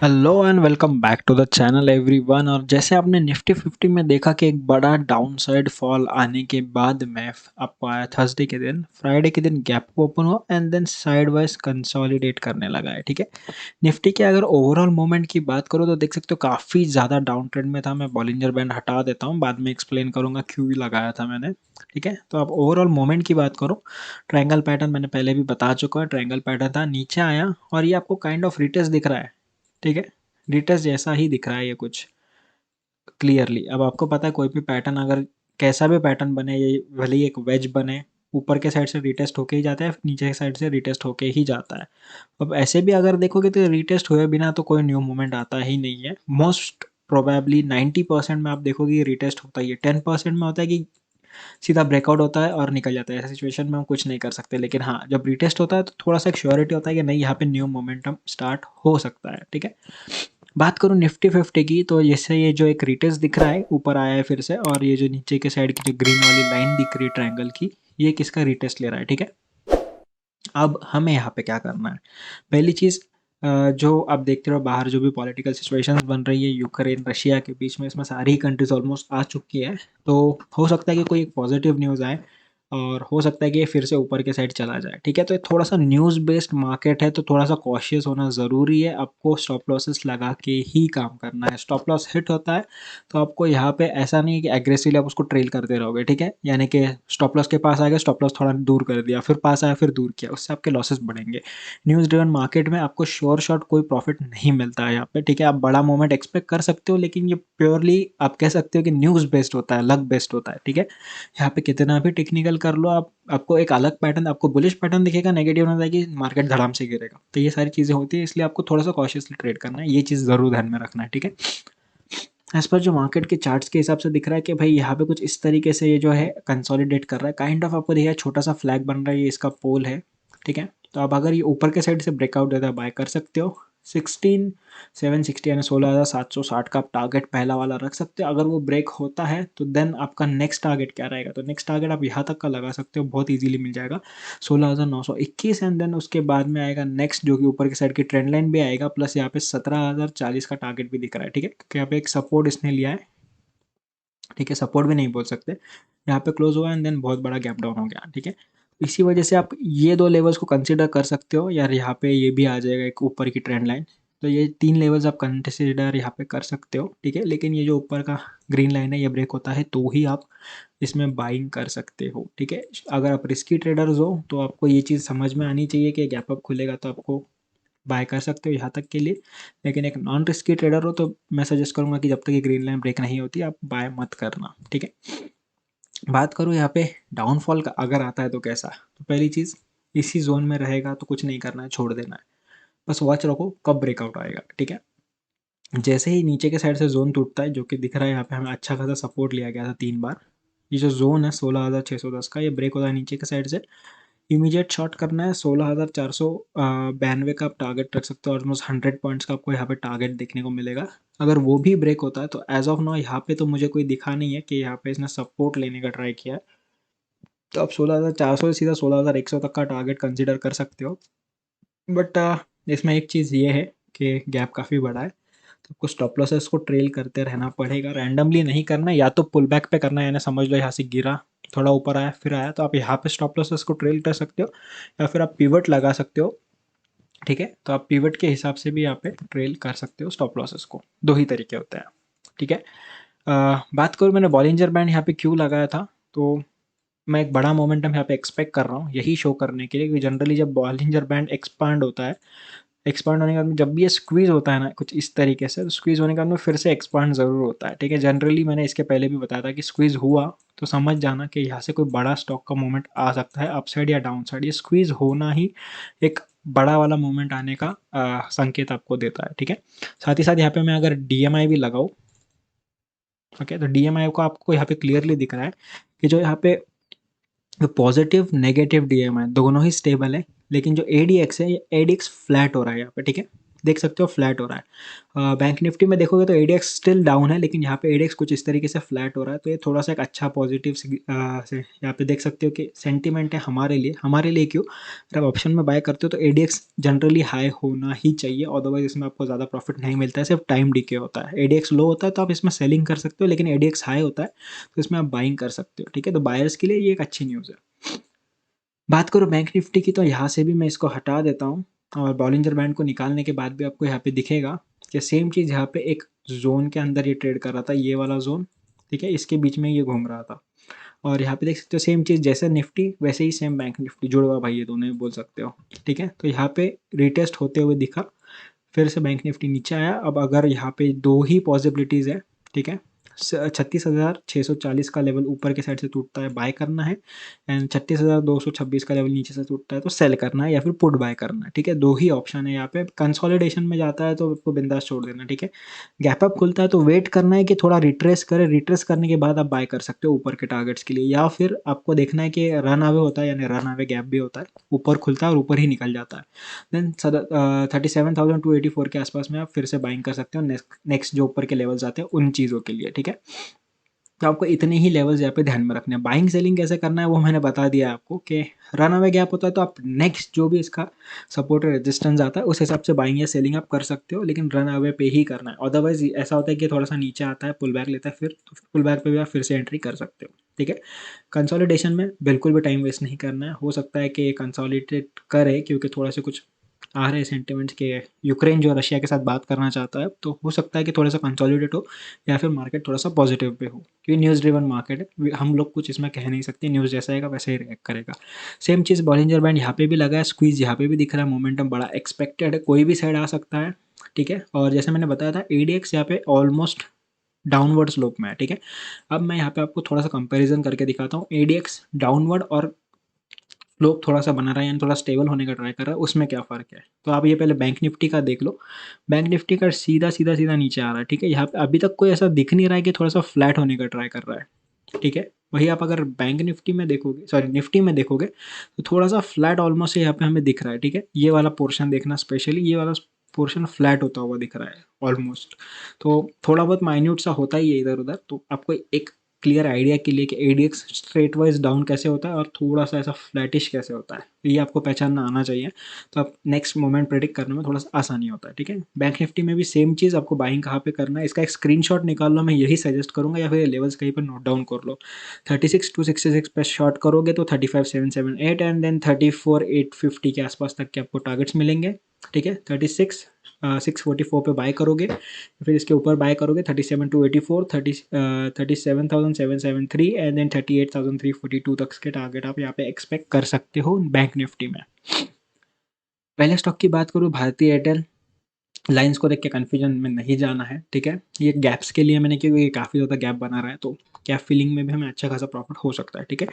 Hello and welcome back to the channel everyone. और जैसे आपने निफ्टी 50 में देखा कि एक बड़ा डाउनसाइड फॉल आने के बाद में आपको आया थर्सडे के दिन, फ्राइडे के दिन गैप ओपन हुआ and then sideways consolidate करने लगा है। ठीक है, निफ्टी के अगर ओवरऑल मूवमेंट की बात करो तो देख सकते हो काफ़ी ज़्यादा डाउन ट्रेंड में था। मैं बॉलिंजर बैंड हटा देता हूँ, बाद में एक्सप्लेन करूँगा क्यों लगाया था मैंने। ठीक है, तो आप ओवरऑल मूवमेंट की बात करो, ट्रायंगल पैटर्न मैंने पहले भी बता चुका है। ट्रायंगल पैटर्न था, नीचे आया और ये आपको काइंड ऑफ रिटेस्ट दिख रहा है। ठीक है, रिटेस्ट जैसा ही दिख रहा है ये कुछ क्लियरली। अब आपको पता है कोई भी पैटर्न अगर कैसा भी पैटर्न बने, ये भले ही एक वेज बने, ऊपर के साइड से रिटेस्ट होके ही जाता है, नीचे के साइड से रिटेस्ट होके ही जाता है। अब ऐसे भी अगर देखोगे तो रिटेस्ट हुए बिना तो कोई न्यू मूवमेंट आता ही नहीं है। मोस्ट प्रोबेबली 90% में आप देखोगे रिटेस्ट होता ही है। 10% में होता है कि सीधा ब्रेकआउट होता है और निकल जाता है। ऐसा सिचुएशन में हम कुछ नहीं कर सकते, लेकिन हाँ, जब रिटेस्ट होता है तो थोड़ा सा एक श्योरिटी होता है कि नहीं, यहाँ पे न्यू मोमेंटम स्टार्ट हो सकता है। ठीक है, बात करूँ निफ्टी 50 की, तो जैसे ये जो एक रिटेस्ट दिख रहा है, ऊपर आया है फिर से, और ये जो नीचे के साइड की जो ग्रीन वाली लाइन दिख रही है ट्रायंगल की, ये किसका रिटेस्ट ले रहा है। ठीक है, अब हमें यहाँ पे क्या करना है। पहली चीज़, जो आप देखते रहो बाहर जो भी पॉलिटिकल सिचुएशंस बन रही है यूक्रेन रशिया के बीच में, इसमें सारी कंट्रीज ऑलमोस्ट आ चुकी है। तो हो सकता है कि कोई एक पॉजिटिव न्यूज़ आए और हो सकता है कि ये फिर से ऊपर के साइड चला जाए। ठीक है, तो ये थोड़ा सा न्यूज़ बेस्ड मार्केट है, तो थोड़ा सा कॉशियस होना ज़रूरी है। आपको स्टॉप लॉसेस लगा के ही काम करना है। स्टॉप लॉस हिट होता है तो आपको यहाँ पे ऐसा नहीं है कि एग्रेसिवली आप उसको ट्रेल करते रहोगे। ठीक है, यानी कि स्टॉप लॉस के पास आ गया, स्टॉप लॉस थोड़ा दूर कर दिया, फिर पास आया, फिर दूर किया, उससे आपके लॉसेस बढ़ेंगे। न्यूज़ ड्रिवन मार्केट में आपको श्योर शॉट कोई प्रॉफिट नहीं मिलता है यहाँ पे। ठीक है, आप बड़ा मोमेंट एक्सपेक्ट कर सकते हो, लेकिन ये प्योरली आप कह सकते हो कि न्यूज़ बेस्ड होता है, लक बेस्ड होता है। ठीक है, यहाँ पे कितना भी टेक्निकल कर लो आप, आपको एक अलग पैटर्न, आपको बुलिश पैटर्न दिखेगा, नेगेटिव ना जाएगी, मार्केट धड़ाम से गिरेगा। तो ये सारी चीज़ें होती है, इसलिए आपको थोड़ा सा कॉशियसली ट्रेड करना है। ये चीज़ ज़रूर ध्यान में रखना है। ठीक है, एज पर जो मार्केट के चार्ट्स के हिसाब से दिख रहा है कि भाई यहाँ पे कुछ इस तरीके से ये जो है कंसोलिडेट कर रहा है। काइंड ऑफ आपको दिखा छोटा सा फ्लैग बन रहा है, ये इसका पोल है। ठीक है, तो आप अगर ये ऊपर के साइड से ब्रेकआउट देता है, बाय कर सकते हो। 16,760 यानी 16,760 का आप टारगेट पहला वाला रख सकते हो। अगर वो ब्रेक होता है तो देन आपका नेक्स्ट टारगेट क्या रहेगा, तो नेक्स्ट टारगेट आप यहाँ तक का लगा सकते हो, बहुत इजीली मिल जाएगा, 16,921। एंड देन उसके बाद में आएगा नेक्स्ट, जो कि ऊपर की साइड की ट्रेंड लाइन भी आएगा, प्लस यहाँ पे 17,040 का टारगेट भी दिख रहा है। ठीक है, क्योंकि यहाँ पे एक सपोर्ट इसने लिया है। ठीक है, सपोर्ट भी नहीं बोल सकते, यहाँ पे क्लोज हुआ एंड देन बहुत बड़ा गैप डाउन हो गया। ठीक है, इसी वजह से आप ये दो लेवल्स को कंसिडर कर सकते हो यार। यहाँ पे ये भी आ जाएगा एक ऊपर की ट्रेंड लाइन, तो ये तीन लेवल्स आप कंसिडर यहाँ पे कर सकते हो। ठीक है, लेकिन ये जो ऊपर का ग्रीन लाइन है, ये ब्रेक होता है तो ही आप इसमें बाइंग कर सकते हो। ठीक है, अगर आप रिस्की ट्रेडर्स हो तो आपको ये चीज़ समझ में आनी चाहिए कि गैप अप खुलेगा तो आपको बाय कर सकते हो यहाँ तक के लिए। लेकिन एक नॉन रिस्की ट्रेडर हो तो मैं सजेस्ट करूँगा कि जब तक ये ग्रीन लाइन ब्रेक नहीं होती आप बाय मत करना। ठीक है, बात करूँ यहाँ पे डाउनफॉल का अगर आता है तो कैसा, तो पहली चीज़, इसी जोन में रहेगा तो कुछ नहीं करना है, छोड़ देना है, बस वॉच रखो कब ब्रेकआउट आएगा। ठीक है, जैसे ही नीचे के साइड से जोन टूटता है, जो कि दिख रहा है यहाँ पे हमें अच्छा खासा सपोर्ट लिया गया था 3 बार, ये जो जोन है 16,610 का, ये ब्रेक होता है नीचे के साइड से, इमीडिएट शॉट करना है। 16,492 का आप टारगेट रख सकते हो, ऑलमोस्ट 100 पॉइंट्स का आपको यहाँ पे टारगेट देखने को मिलेगा। अगर वो भी ब्रेक होता है तो एज ऑफ नाउ यहाँ पे तो मुझे कोई दिखा नहीं है कि यहाँ पे इसने सपोर्ट लेने का ट्राई किया है, तो आप 16,400 से सीधा 16,100 तक का टारगेट कंसिडर कर सकते हो। बट इसमें एक चीज़ ये है कि गैप काफ़ी बड़ा है, तो आपको स्टॉप लॉसेस को ट्रेल करते रहना पड़ेगा, रैंडमली नहीं करना है। या तो पुल बैक पे करना है, यानी समझ लो यहाँ से गिरा, थोड़ा ऊपर आया, फिर आया, तो आप यहाँ पे स्टॉप लॉसेस को ट्रेल कर सकते हो, या फिर आप पिवट लगा सकते हो। ठीक है, तो आप पिवट के हिसाब से भी यहाँ पे ट्रेल कर सकते हो स्टॉप लॉसेस को, दो ही तरीके होते हैं। ठीक है, बात करूँ मैंने बॉलिंजर बैंड यहाँ पे क्यों लगाया था, तो मैं एक बड़ा मोमेंटम यहाँ पे एक्सपेक्ट कर रहा हूँ, यही शो करने के लिए कि जनरली जब बॉलिंजर बैंड एक्सपांड होता है, एक्सपांड होने के बाद में जब भी ये स्क्वीज़ होता है ना कुछ इस तरीके से, तो स्क्वीज़ होने के बाद में फिर से एक्सपांड ज़रूर होता है। ठीक है, जनरली मैंने इसके पहले भी बताया था कि स्क्वीज़ हुआ तो समझ जाना कि यहाँ से कोई बड़ा स्टॉक का मूवमेंट आ सकता है, अपसाइड या डाउन साइड। ये स्क्वीज़ होना ही एक बड़ा वाला मूवमेंट आने का संकेत आपको देता है। ठीक है, साथ ही साथ यहाँ पे मैं अगर DMI भी लगाऊँ, ओके, तो DMI को आपको यहाँ पे क्लियरली दिख रहा है कि जो यहाँ पे पॉजिटिव नेगेटिव DMI दोनों ही स्टेबल है, लेकिन जो ADX है, ये ADX फ्लैट हो रहा है यहाँ पे। ठीक है, देख सकते हो फ्लैट हो रहा है। बैंक निफ्टी में देखोगे तो एडीएक्स स्टिल डाउन है, लेकिन यहाँ पे एडीएक्स कुछ इस तरीके से फ्लैट हो रहा है, तो ये थोड़ा सा एक अच्छा पॉजिटिव से यहाँ पे देख सकते हो कि सेंटीमेंट है हमारे लिए क्यों, अगर आप ऑप्शन में बाय करते हो तो एडीएक्स जनरली हाई होना ही चाहिए, अदरवाइज इसमें आपको ज़्यादा प्रॉफिट नहीं मिलता है, सिर्फ टाइम डिके होता है। एडीएक्स लो होता है तो आप इसमें सेलिंग कर सकते हो, लेकिन एडीएक्स हाई होता है तो इसमें आप बाइंग कर सकते हो, ठीक है। तो बायर्स के लिए ये एक अच्छी न्यूज़ है। बात करूँ बैंक निफ्टी की, तो यहाँ से भी मैं इसको हटा देता हूँ, और बॉलिंजर बैंड को निकालने के बाद भी आपको यहाँ पे दिखेगा कि सेम चीज़ यहाँ पे एक जोन के अंदर ये ट्रेड कर रहा था, ये वाला जोन, ठीक है, इसके बीच में ये घूम रहा था। और यहाँ पे देख सकते हो सेम चीज़, जैसे निफ्टी वैसे ही सेम बैंक निफ्टी जुड़ा हुआ भाई, ये दोनों ही बोल सकते हो, ठीक है। तो यहाँ पे रिटेस्ट होते हुए दिखा, फिर से बैंक निफ्टी नीचे आया। अब अगर यहाँ पे दो ही पॉसिबिलिटीज़ है, ठीक है, 36,640 का लेवल ऊपर के साइड से टूटता है, बाय करना है, एंड 36,226 का लेवल नीचे से टूटता है तो सेल करना है, या फिर पुट बाय करना है, ठीक है। दो ही ऑप्शन है यहाँ पे। कंसोलिडेशन में जाता है तो आपको बिंदास छोड़ देना, ठीक है। गैप अप खुलता है तो वेट करना है कि थोड़ा रिट्रेस करे, रिट्रेस करने के बाद आप बाय कर सकते हो ऊपर के टारगेट्स के लिए, या फिर आपको देखना है कि रन अवे होता है, यानी रन अवे गैप भी होता है, ऊपर खुलता है और ऊपर ही निकल जाता है, देन 37,284 के आसपास में आप फिर से बाइंग कर सकते हो, नेक्स्ट जो ऊपर के लेवल्स आते हैं उन चीज़ों के लिए, ठीक है। तो आपको इतने ही लेवल्स यहाँ पे ध्यान में रखने हैं। बाइंग सेलिंग कैसे करना है वो मैंने बता दिया है आपको, कि रन अवे गैप होता है तो आप नेक्स्ट जो भी इसका सपोर्ट रेजिस्टेंस आता है उस हिसाब से बाइंग या सेलिंग आप कर सकते हो, लेकिन रन अवे पे ही करना है। अदरवाइज ऐसा होता है कि थोड़ा सा नीचे आता है, पुल बैक लेता है, फिर तो पुल बैक पे भी आप फिर से एंट्री कर सकते हो, ठीक है। कंसोलिडेशन में बिल्कुल भी टाइम वेस्ट नहीं करना है। हो सकता है कि ये कंसोलिडेट करे क्योंकि थोड़ा से कुछ आ रहे सेंटिमेंट्स के, यूक्रेन जो रशिया के साथ बात करना चाहता है, तो हो सकता है कि थोड़ा सा कंसोलिडेट हो, या फिर मार्केट थोड़ा सा पॉजिटिव पे हो, क्योंकि न्यूज़ ड्रिवन मार्केट है, हम लोग कुछ इसमें कह नहीं सकते, न्यूज़ जैसा आएगा वैसे ही रिएक्ट करेगा। सेम चीज़ बॉलिंजर बैंड यहाँ पे भी लगा है, स्क्वीज यहाँ पे भी दिख रहा है, मोमेंटम बड़ा एक्सपेक्टेड है, कोई भी साइड आ सकता है, ठीक है। और जैसे मैंने बताया था एडीएक्स यहाँ पे ऑलमोस्ट डाउनवर्ड स्लोप में है, ठीक है। अब मैं यहाँ पे आपको थोड़ा सा कंपैरिजन करके दिखाता हूँ, एडीएक्स डाउनवर्ड और स्लोप थोड़ा सा बना रहा है, यानी थोड़ा स्टेबल होने का ट्राई कर रहा है, उसमें क्या फ़र्क है। तो आप ये पहले बैंक निफ्टी का देख लो, बैंक निफ्टी का सीधा सीधा सीधा नीचे आ रहा है, ठीक है। यहाँ पे अभी तक कोई ऐसा दिख नहीं रहा है कि थोड़ा सा फ्लैट होने का ट्राई कर रहा है, ठीक है। वही आप अगर बैंक निफ्टी में देखोगे, सॉरी निफ्टी में देखोगे, तो थोड़ा सा फ्लैट ऑलमोस्ट यहाँ पे हमें दिख रहा है, ठीक है। ये वाला पोर्शन देखना, स्पेशली ये वाला पोर्शन फ्लैट होता हुआ दिख रहा है ऑलमोस्ट। तो थोड़ा बहुत माइन्यूट सा होता ही है इधर उधर, तो आपको एक क्लियर आइडिया के लिए कि एडीएक्स स्ट्रेट वाइज डाउन कैसे होता है और थोड़ा सा ऐसा फ्लैटिश कैसे होता है, तो ये आपको पहचानना आना चाहिए। तो आप नेक्स्ट मोमेंट प्रेडिक्ट करने में थोड़ा सा आसानी होता है, ठीक है। बैंक निफ्टी में भी सेम चीज़, आपको बाइंग कहाँ पे करना है इसका एक स्क्रीनशॉट निकाल लो, मैं यही सजेस्ट करूंगा, या फिर लेवल्स कहीं पर नोट डाउन कर लो। 36,266 पे शॉर्ट करोगे तो 35,778 एंड देन 34,850 के आसपास तक के आपको टारगेट्स मिलेंगे, ठीक है। 36,644 पे बाय करोगे, फिर इसके ऊपर बाय करोगे 37,284, 37,773 एंड देन 38,342 तक के टारगेट आप यहाँ पे एक्सपेक्ट कर सकते हो बैंक निफ्टी में। पहले स्टॉक की बात करूँ, भारतीय एयरटेल, लाइन्स को देख के कन्फ्यूजन में नहीं जाना है, ठीक है। ये गैप्स के लिए मैंने, क्योंकि ये काफ़ी ज़्यादा गैप बना रहा है, तो गैप फिलिंग में भी हमें अच्छा खासा प्रॉफिट हो सकता है, ठीक है।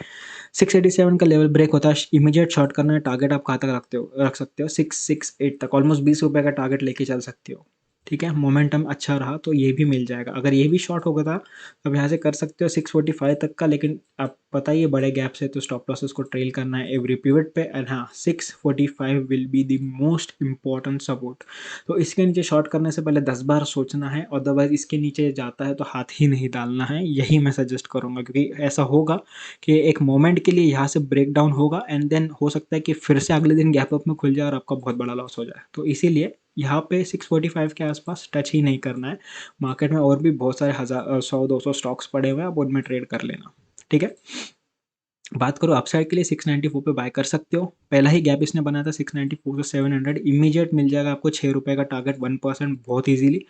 687 का लेवल ब्रेक होता है, इमीडिएट शॉर्ट करना है, टारगेट आप कहाँ तक रख सकते हो 668 तक, ऑलमोस्ट 20 रुपये का टारगेट लेके चल सकते हो, ठीक है। मोमेंटम अच्छा रहा तो ये भी मिल जाएगा, अगर ये भी शॉर्ट होगा था तो यहाँ से कर सकते हो 645 तक का, लेकिन आप पता ही है बड़े गैप से तो स्टॉप लॉसेस को ट्रेल करना है एवरी पिवट पे, एंड हाँ 645 will be the most important support. तो इसके नीचे शॉर्ट करने से पहले 10 बार सोचना है, अदरवाइज इसके नीचे जाता है तो हाथ ही नहीं डालना है, यही मैं सजेस्ट करूँगा, क्योंकि ऐसा होगा कि एक मोमेंट के लिए यहाँ से ब्रेक डाउन होगा, एंड देन हो सकता है कि फिर से अगले दिन गैप अप में खुल जाए और आपका बहुत बड़ा लॉस हो जाए। तो इसीलिए यहाँ पे 645 के आसपास टच ही नहीं करना है। मार्केट में और भी बहुत सारे 100-200 स्टॉक्स पड़े हुए हैं, आप उनमें ट्रेड कर लेना, ठीक है। बात करो अपसाइड के लिए, 694 पे बाय कर सकते हो, पहला ही गैप इसने बनाया था 694 से 700, इमीडिएट मिल जाएगा आपको 6 रुपये का टारगेट, 1% बहुत ईजिली।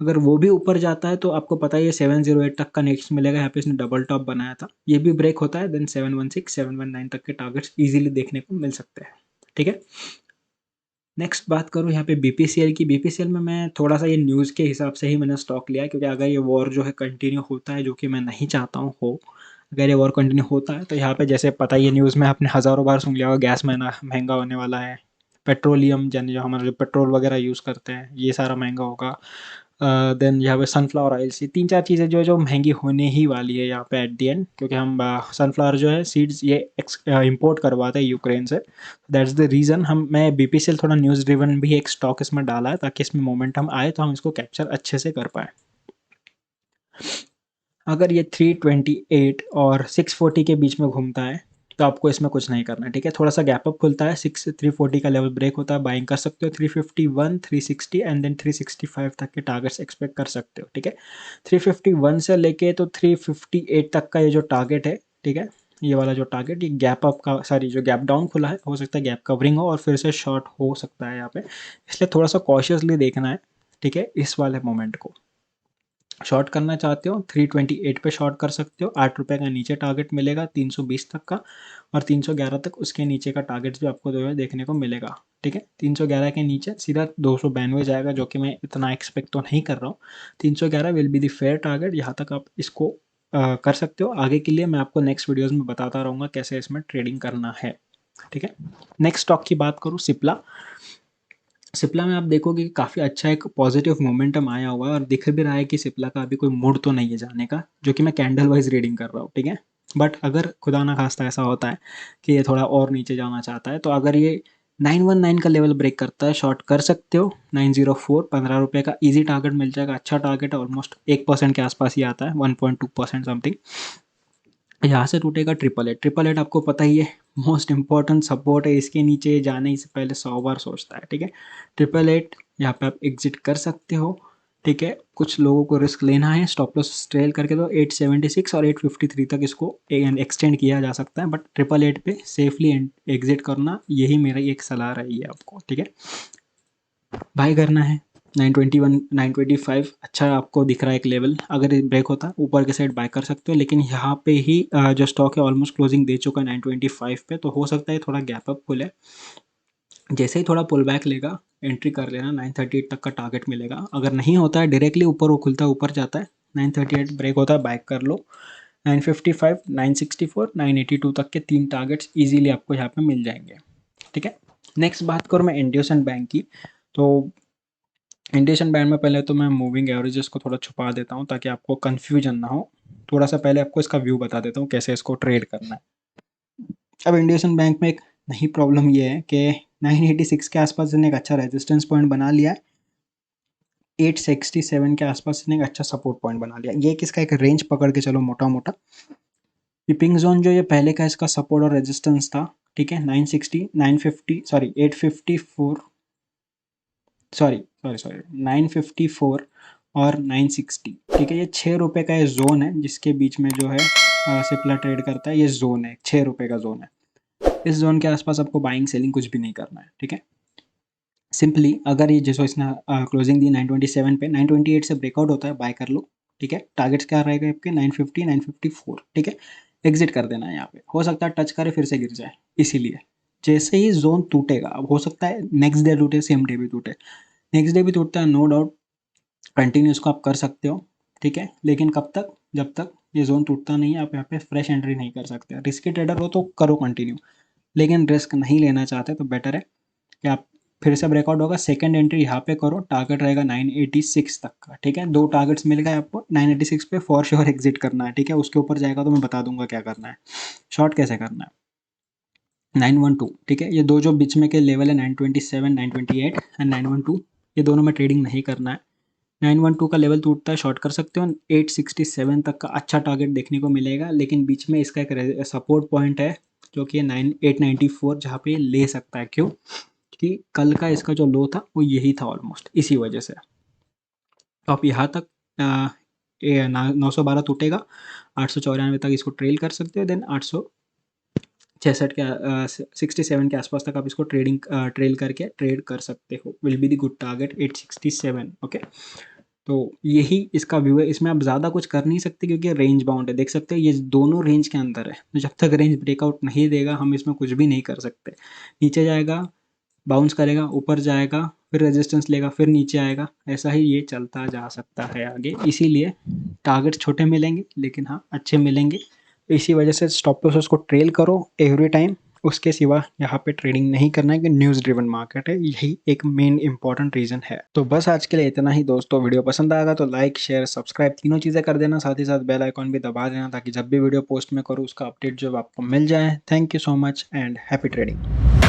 अगर वो भी ऊपर जाता है तो आपको पता ही है 708 तक का नेक्स्ट मिलेगा, यहाँ पे इसने डबल टॉप बनाया था, ये भी ब्रेक होता है, देन 716 719 तक के टारगेट्स ईजिली देखने को मिल सकते हैं, ठीक है। नेक्स्ट बात करूँ यहाँ पे बीपीसीएल की, बीपीसीएल में मैं थोड़ा सा ये न्यूज़ के हिसाब से ही मैंने स्टॉक लिया है, क्योंकि अगर ये वॉर जो है कंटिन्यू होता है, जो कि मैं नहीं चाहता हूँ हो, अगर ये वॉर कंटिन्यू होता है तो यहाँ पे जैसे पता ही है, न्यूज़ में आपने हज़ारों बार सुन लिया होगा, गैस महंगा होने वाला है, पेट्रोलियम जन जो हमारे जो पेट्रोल वगैरह यूज़ करते हैं ये सारा महंगा होगा, देन यहाँ पे सनफ्लावर ऑयल्स, ये 3-4 चीज़ें जो है जो महंगी होने ही वाली है यहाँ पे एट द एंड, क्योंकि हम सनफ्लावर जो है सीड्स ये इंपोर्ट करवाते हैं यूक्रेन से। दैट्स द रीज़न मैं बीपीसीएल थोड़ा न्यूज़ ड्रिवन भी एक स्टॉक इसमें डाला है, ताकि इसमें मोमेंटम आए तो हम इसको कैप्चर अच्छे से कर पाएँ। अगर ये 328 और 640 के बीच में घूमता है तो आपको इसमें कुछ नहीं करना है, ठीक है। थोड़ा सा गैप अप खुलता है, 340 का लेवल ब्रेक होता है, बाइंग कर सकते हो 351, 360 एंड देन 365 तक के टारगेट्स एक्सपेक्ट कर सकते हो, ठीक है। 351 से लेके तो 358 तक का ये जो टारगेट है, ठीक है, ये वाला जो टारगेट, ये गैप अप का सॉरी जो गैप डाउन खुला है, हो सकता है गैप कवरिंग हो और फिर से शॉर्ट हो सकता है यहाँ पे, इसलिए थोड़ा सा कॉशियसली देखना है, ठीक है, इस वाले मोमेंट को। शॉर्ट करना चाहते हो 328 पे शॉर्ट कर सकते हो, 8 रुपये का नीचे टारगेट मिलेगा 320 तक का, और 311 तक उसके नीचे का टारगेट भी आपको जो है देखने को मिलेगा, ठीक है। 311 के नीचे सीधा 292 जाएगा, जो कि मैं इतना एक्सपेक्ट तो नहीं कर रहा हूँ। 311 will be the fair target, यहाँ तक आप इसको कर सकते हो। आगे के लिए मैं आपको नेक्स्ट वीडियोज़ में बताता रहूँगा कैसे इसमें ट्रेडिंग करना है, ठीक है। नेक्स्ट स्टॉक की बात करूँ, सिप्ला। सिप्ला में आप देखोगे कि काफ़ी अच्छा एक पॉजिटिव मोमेंटम आया हुआ है, और दिख भी रहा है कि सिप्ला का अभी कोई मूड तो नहीं है जाने का, जो कि मैं कैंडल वाइज रीडिंग कर रहा हूँ, ठीक है। बट अगर खुदा ना खास्ता ऐसा होता है कि ये थोड़ा और नीचे जाना चाहता है, तो अगर ये 919 का लेवल ब्रेक करता है, शॉर्ट कर सकते हो। 904, 15 रुपये का ईजी टारगेट मिल जाएगा, अच्छा टारगेट है, ऑलमोस्ट 1% के आसपास ही आता है, 1.2% समथिंग। यहाँ से टूटेगा 888। 888 आपको पता ही है मोस्ट इंपॉर्टेंट सपोर्ट है, इसके नीचे जाने से पहले 100 बार सोचता है, ठीक है। 888 यहाँ पे आप एग्जिट कर सकते हो, ठीक है। कुछ लोगों को रिस्क लेना है, स्टॉप लॉस ट्रेल करके, तो 876 और 853 तक इसको एक्सटेंड किया जा सकता है, बट 888 पे सेफली एग्जिट करना, यही मेरी एक सलाह रही है आपको, ठीक है। बाय करना है 921, 925 अच्छा आपको दिख रहा है एक लेवल, अगर ब्रेक होता है ऊपर के साइड बाय कर सकते हो, लेकिन यहाँ पे ही जो स्टॉक है ऑलमोस्ट क्लोजिंग दे चुका है 925 पे, तो हो सकता है थोड़ा गैप अप खुले। जैसे ही थोड़ा पुल बैक लेगा, एंट्री कर लेना, 938 तक का टारगेट मिलेगा। अगर नहीं होता है डायरेक्टली ऊपर वो खुलता है ऊपर जाता है, 938 ब्रेक होता है बाय कर लो। 955, 964, 982 तक के 3 टारगेट्स इजीली आपको यहाँ पे मिल जाएंगे, ठीक है। नेक्स्ट बात करूँ मैं इंडियन बैंक की, तो इंडियन बैंक में पहले तो मैं मूविंग एवरेजेस को थोड़ा छुपा देता हूँ ताकि आपको कन्फ्यूजन ना हो। थोड़ा सा पहले आपको इसका व्यू बता देता हूँ कैसे इसको ट्रेड करना है। अब इंडियन बैंक में एक नई प्रॉब्लम ये है कि 986 के आसपास इसने एक अच्छा रेजिस्टेंस पॉइंट बना लिया है, 867 के आसपास इसने एक अच्छा सपोर्ट पॉइंट बना लिया। ये किसका एक रेंज पकड़ के चलो मोटा मोटा, पिपिंग जोन जो ये पहले का इसका सपोर्ट और रेजिस्टेंस था, ठीक है, 960, 950 सॉरी 854, सॉरी सॉरी सॉरी 954 और 960, ठीक है। ये 6 रुपये का ये जोन है जिसके बीच में जो है सिप्ला ट्रेड करता है, ये जोन है 6 रुपये का जोन है। इस जोन के आसपास आपको बाइंग सेलिंग कुछ भी नहीं करना है, ठीक है। सिंपली अगर ये जैसे इसने क्लोजिंग दी 927 पे, 928 से ब्रेकआउट होता है बाय कर लो, ठीक है। टारगेट्स क्या रहेगा आपके 950, 954, ठीक है। एग्जिट कर देना है यहाँ पे, हो सकता है टच करे फिर से गिर जाए, इसीलिए जैसे ही जोन टूटेगा, अब हो सकता है नेक्स्ट डे टूटे, सेम डे भी टूटे, नेक्स्ट डे भी टूटता है, नो डाउट कंटिन्यू इसको आप कर सकते हो, ठीक है। लेकिन कब तक, जब तक ये जोन टूटता नहीं है आप यहाँ पे फ्रेश एंट्री नहीं कर सकते। रिस्की ट्रेडर हो तो करो कंटिन्यू, लेकिन रिस्क नहीं लेना चाहते तो बेटर है कि आप फिर से ब्रेकआउट होगा, सेकंड एंट्री यहाँ पे करो, टारगेट रहेगा 986 तक का, ठीक है। 2 टारगेट्स मिल गए आपको, 986 पे फॉर श्योर एग्जिट करना है, ठीक है। उसके ऊपर जाएगा तो मैं बता दूंगा क्या करना है, शॉर्ट कैसे करना है। 912, ठीक है, ये दो जो बीच में के लेवल है 927, 928 एंड 912, ये दोनों में ट्रेडिंग नहीं करना है। 912 का लेवल टूटता है शॉर्ट कर सकते हो, 867 तक का अच्छा टारगेट देखने को मिलेगा, लेकिन बीच में इसका एक सपोर्ट पॉइंट है जो कि 894, जहाँ पे ले सकता है। क्यों कि कल का इसका जो लो था वो यही था ऑलमोस्ट, इसी वजह से। तो आप यहाँ तक 912 टूटेगा, 894 तक इसको ट्रेल कर सकते हो, देन 866 के 67 के आसपास तक आप इसको ट्रेल करके ट्रेड कर सकते हो, will be the good target 867, okay. तो यही इसका व्यू है, इसमें आप ज़्यादा कुछ कर नहीं सकते क्योंकि रेंज बाउंड है, देख सकते हैं ये दोनों रेंज के अंदर है, तो जब तक रेंज ब्रेकआउट नहीं देगा हम इसमें कुछ भी नहीं कर सकते। नीचे जाएगा, बाउंस करेगा, ऊपर जाएगा, फिर रेजिस्टेंस लेगा, फिर नीचे आएगा, ऐसा ही ये चलता जा सकता है आगे। इसीलिए टारगेट छोटे मिलेंगे लेकिन हाँ अच्छे मिलेंगे, इसी वजह से स्टॉप लॉस को ट्रेल करो एवरी टाइम, उसके सिवा यहाँ पे ट्रेडिंग नहीं करना है कि न्यूज़ ड्रिवन मार्केट है, यही एक मेन इंपॉर्टेंट रीज़न है। तो बस आज के लिए इतना ही दोस्तों, वीडियो पसंद आएगा तो लाइक, शेयर, सब्सक्राइब तीनों चीज़ें कर देना, साथ ही साथ बेल आइकॉन भी दबा देना ताकि जब भी वीडियो पोस्ट में करूँ उसका अपडेट जो आपको मिल जाए। Thank you so much and happy trading.